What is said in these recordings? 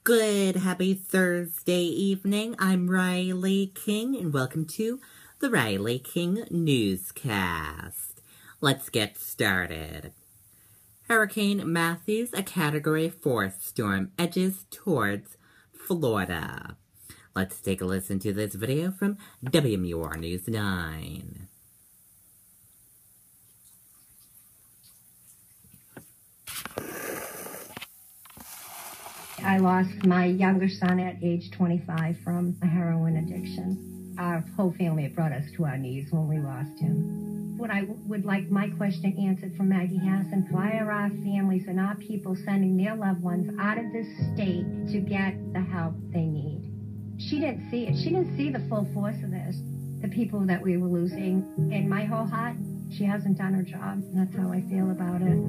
Good, happy Thursday evening. I'm Riley King, and welcome to the Riley King Newscast. Let's get started. Hurricane Matthews, a Category 4 storm, edges towards Florida. Let's take a listen to this video from WMUR News 9. I lost my younger son at age 25 from a heroin addiction. Our whole family brought us to our knees when we lost him. What I would like my question answered from Maggie Hassan, why are our families and our people sending their loved ones out of this state to get the help they need? She didn't see it. She didn't see the full force of this, the people that we were losing. In my whole heart, she hasn't done her job. That's how I feel about it.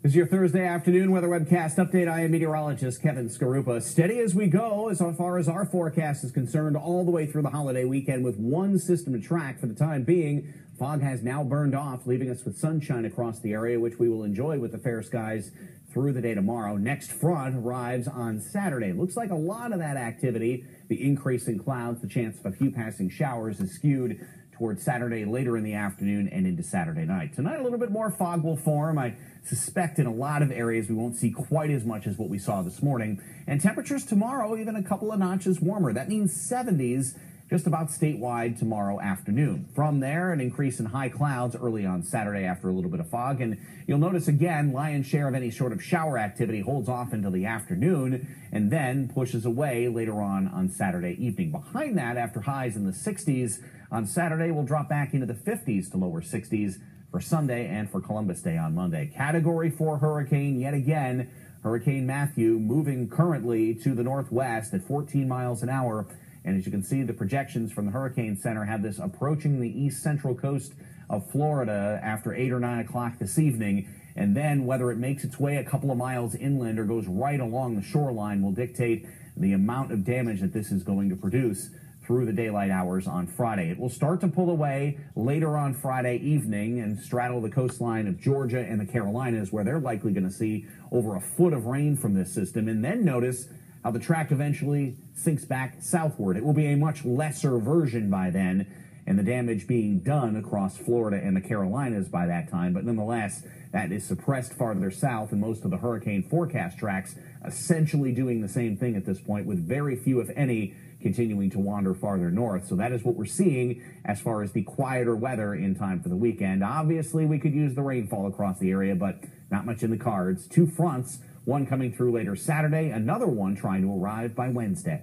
This is your Thursday afternoon weather webcast update. I am meteorologist Kevin Skarupa. Steady as we go as far as our forecast is concerned all the way through the holiday weekend with one system to track for the time being. Fog has now burned off, leaving us with sunshine across the area, which we will enjoy with the fair skies through the day tomorrow. Next front arrives on Saturday. Looks like a lot of that activity, the increase in clouds, the chance of a few passing showers is skewed towards Saturday later in the afternoon and into Saturday night. Tonight, a little bit more fog will form. I suspect in a lot of areas we won't see quite as much as what we saw this morning. And temperatures tomorrow, even a couple of notches warmer. That means 70s just about statewide tomorrow afternoon. From there, an increase in high clouds early on Saturday after a little bit of fog. And you'll notice again, lion's share of any sort of shower activity holds off until the afternoon and then pushes away later on Saturday evening. Behind that, after highs in the 60s on Saturday, we'll drop back into the 50s to lower 60s for Sunday and for Columbus Day on Monday. Category 4 hurricane yet again. Hurricane Matthew moving currently to the northwest at 14 miles an hour. And as you can see, the projections from the Hurricane Center have this approaching the east central coast of Florida after 8 or 9 o'clock this evening. And then whether it makes its way a couple of miles inland or goes right along the shoreline will dictate the amount of damage that this is going to produce through the daylight hours on Friday. It will start to pull away later on Friday evening and straddle the coastline of Georgia and the Carolinas, where they're likely going to see over a foot of rain from this system. And then notice how the track eventually sinks back southward. It will be a much lesser version by then, and the damage being done across Florida and the Carolinas by that time. But nonetheless, that is suppressed farther south, and most of the hurricane forecast tracks essentially doing the same thing at this point, with very few, if any, continuing to wander farther north. So that is what we're seeing as far as the quieter weather in time for the weekend. Obviously, we could use the rainfall across the area, but not much in the cards. Two fronts, one coming through later Saturday, another one trying to arrive by Wednesday.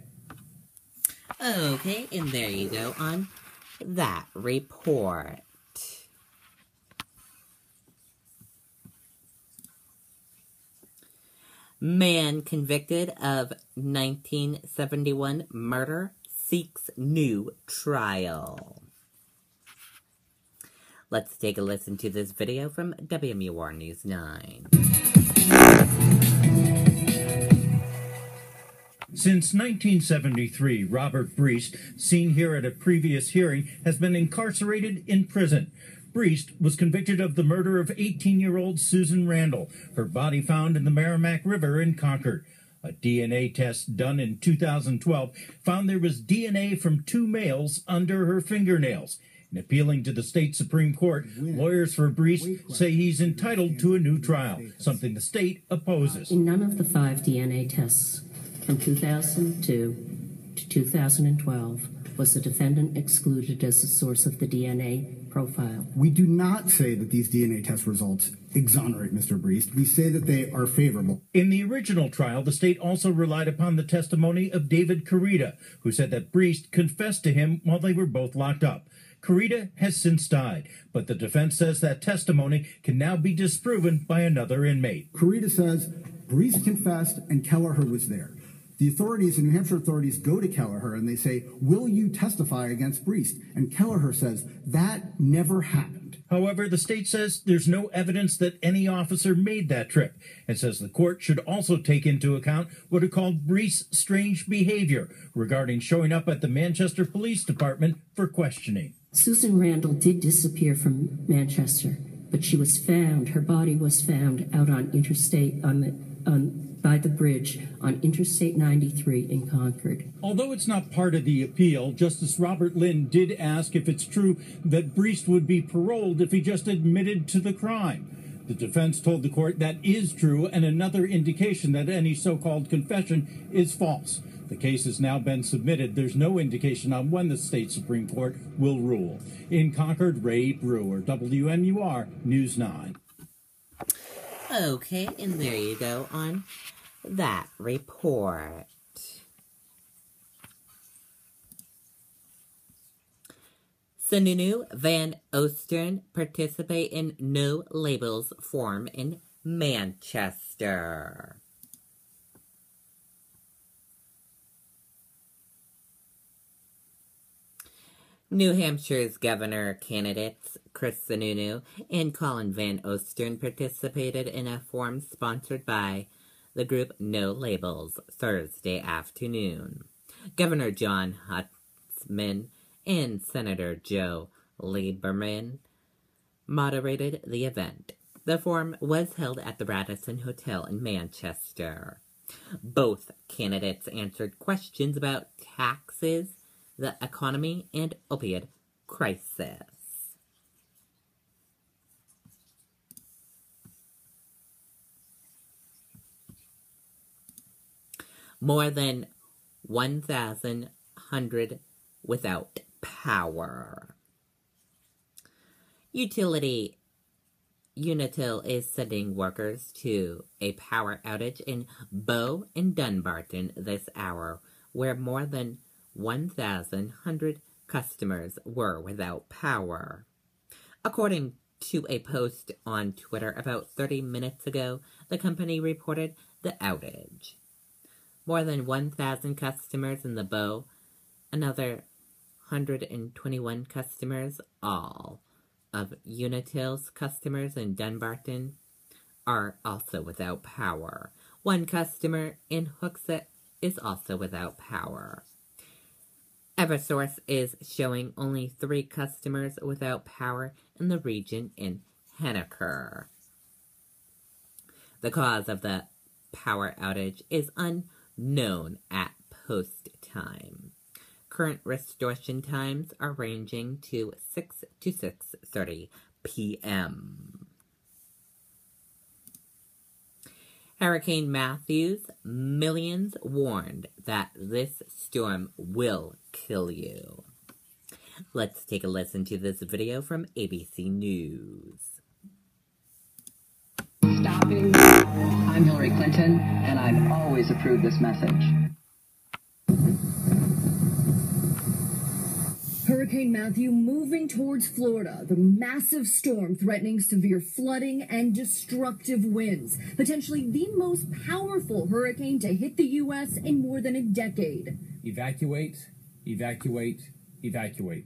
Okay, and there you go on that report. Man convicted of 1971 murder seeks new trial. Let's take a listen to this video from WMUR News 9. Since 1973, Robert Breest, seen here at a previous hearing, has been incarcerated in prison. Breest was convicted of the murder of 18-year-old Susan Randall, her body found in the Merrimack River in Concord. A DNA test done in 2012 found there was DNA from 2 males under her fingernails. In appealing to the state Supreme Court, lawyers for Breest say he's entitled to a new trial, something the state opposes. In none of the 5 DNA tests from 2002 to 2012 was the defendant excluded as the source of the DNA profile. We do not say that these DNA test results exonerate Mr. Breest. We say that they are favorable. In the original trial, the state also relied upon the testimony of David Carita, who said that Breest confessed to him while they were both locked up. Carita has since died, but the defense says that testimony can now be disproven by another inmate. Carita says Breest confessed and Kelleher was there. The authorities, the New Hampshire authorities, go to Kelleher and they say, will you testify against Breest? And Kelleher says, that never happened. However, the state says there's no evidence that any officer made that trip and says the court should also take into account what it called Breest's strange behavior regarding showing up at the Manchester Police Department for questioning. Susan Randall did disappear from Manchester, but she was found, her body was found out on Interstate, by the bridge on Interstate 93 in Concord. Although it's not part of the appeal, Justice Robert Lynn did ask if it's true that Briest would be paroled if he just admitted to the crime. The defense told the court that is true, and another indication that any so-called confession is false. The case has now been submitted. There's no indication on when the state Supreme Court will rule. In Concord, Ray Brewer, WMUR News 9. Okay, and there you go on that report. Sununu Van Oostern participate in No Labels Forum in Manchester. New Hampshire's governor candidates Chris Sununu and Colin Van Oostern participated in a forum sponsored by the group No Labels Thursday afternoon. Governor John Huntsman and Senator Joe Lieberman moderated the event. The forum was held at the Radisson Hotel in Manchester. Both candidates answered questions about taxes, the economy, and opioid crisis. More than 1,100 without power. Utility Unitil is sending workers to a power outage in Bow and Dunbarton this hour, where more than 1,100 customers were without power. According to a post on Twitter about 30 minutes ago, the company reported the outage. More than 1,000 customers in the Bow, another 121 customers, all of Unitil's customers in Dunbarton, are also without power. One customer in Hooksett is also without power. Eversource is showing only 3 customers without power in the region in Henniker. The cause of the power outage is unknown at post time. Current restoration times are ranging to 6 to 6:30 p.m. Hurricane Matthew's millions warned that this storm will kill you. Let's take a listen to this video from ABC News. Stopping. I'm Hillary Clinton, and I've always approved this message. Hurricane Matthew moving towards Florida. The massive storm threatening severe flooding and destructive winds. Potentially the most powerful hurricane to hit the U.S. in more than a decade. Evacuate, evacuate, evacuate.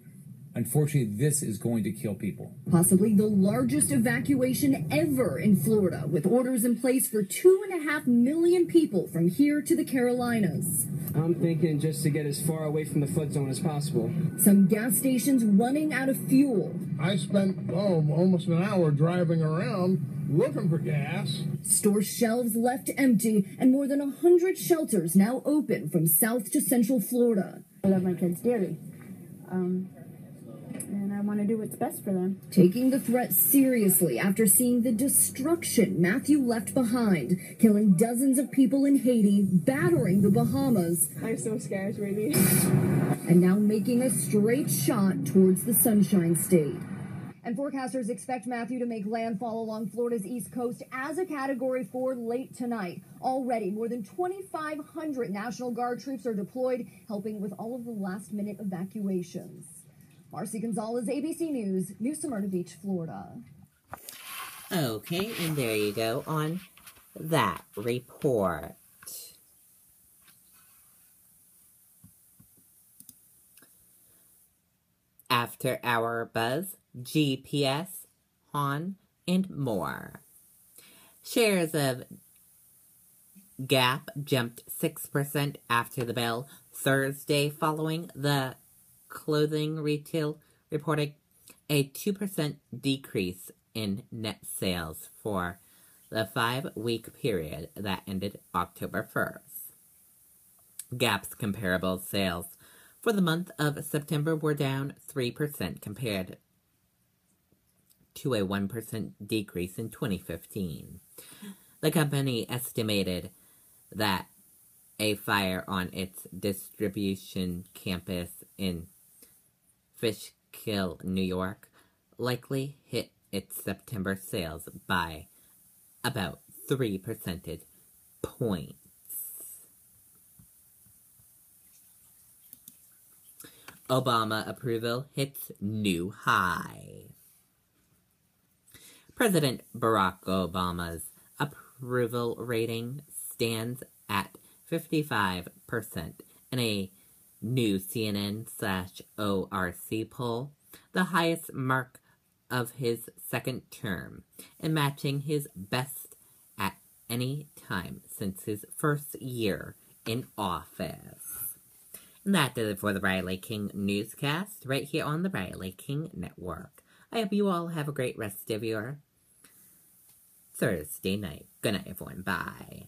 Unfortunately, this is going to kill people. Possibly the largest evacuation ever in Florida, with orders in place for 2.5 million people from here to the Carolinas. I'm thinking just to get as far away from the flood zone as possible. Some gas stations running out of fuel. I spent almost an hour driving around looking for gas. Store shelves left empty, and more than 100 shelters now open from South to Central Florida. I love my kids dearly. And I want to do what's best for them. Taking the threat seriously after seeing the destruction Matthew left behind, killing dozens of people in Haiti, battering the Bahamas. I'm so scared, really. And now making a straight shot towards the Sunshine State. And forecasters expect Matthew to make landfall along Florida's east coast as a Category 4 late tonight. Already, more than 2,500 National Guard troops are deployed, helping with all of the last-minute evacuations. Marcy Gonzalez, ABC News, New Smyrna Beach, Florida. Okay, and there you go on that report. After Hour Buzz, GPS, HON, and more. Shares of Gap jumped 6% after the bell Thursday following the clothing reporting a 2% decrease in net sales for the 5-week period that ended October 1st. Gap's comparable sales for the month of September were down 3% compared to a 1% decrease in 2015. The company estimated that a fire on its distribution campus in Fishkill, New York, likely hit its September sales by about 3 percentage points. Obama approval hits new high. President Barack Obama's approval rating stands at 55% in a new CNN/ORC poll, the highest mark of his second term, and matching his best at any time since his first year in office. And that does it for the Riley King Newscast, right here on the Riley King Network. I hope you all have a great rest of your Thursday night. Good night, everyone. Bye.